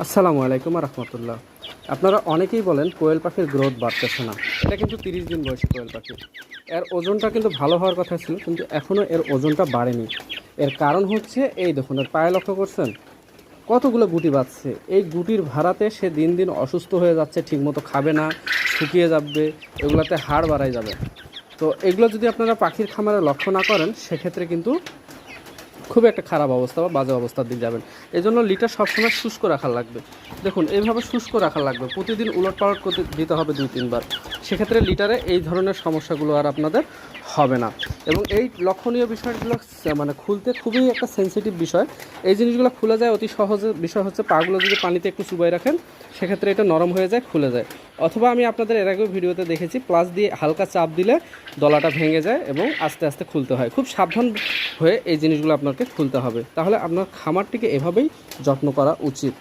আসসালামু আলাইকুম রহমতুল্লাহ। আপনারা অনেকেই বলেন কোয়েল পাখির গ্রোথ বাড়তেছে না। এটা কিন্তু 30 দিন বয়সী কোয়েল পাখি। এর ওজনটা কিন্তু ভালো হওয়ার কথা ছিল, কিন্তু এখনও এর ওজনটা বাড়েনি। এর কারণ হচ্ছে এই দেখুন, এর পায়ে লক্ষ্য করছেন কতগুলো গুটি বাঁধছে। এই গুটির ভাড়াতে সে দিন দিন অসুস্থ হয়ে যাচ্ছে, ঠিকমতো খাবে না, শুকিয়ে যাবে, এগুলাতে হাড় বাড়াই যাবে। তো এগুলো যদি আপনারা পাখির খামারে লক্ষ্য না করেন, সেক্ষেত্রে কিন্তু খুব একটা খারাপ অবস্থা বা বাজে অবস্থার দিকে যাবেন। এই জন্য লিটার সবসময় শুষ্ক রাখা লাগবে। দেখুন এইভাবে শুষ্ক রাখা লাগবে, প্রতিদিন উলটপালট করতে দিতে হবে 2-3 বার। সেক্ষেত্রে লিটারে এই ধরনের সমস্যাগুলো আর আপনাদের হবে না। এবং এই লক্ষণীয় বিষয়গুলো মানে খুলতে খুবই একটা সেন্সিটিভ বিষয়। এই জিনিসগুলো খুলে যায় অতি সহজে। বিষয় হচ্ছে পাগুলো যদি পানিতে একটু চুবাই রাখেন, সেক্ষেত্রে এটা নরম হয়ে যায়, খুলে যায়। অথবা আমি আপনাদের এর আগেও ভিডিওতে দেখেছি, প্লাস দিয়ে হালকা চাপ দিলে দলাটা ভেঙে যায় এবং আস্তে আস্তে খুলতে হয়। খুব সাবধান হয়ে এই জিনিসগুলো আপনাকে খুলতে হবে, তাহলে আপনার খামারটিকে এভাবেই যত্ন করা উচিত।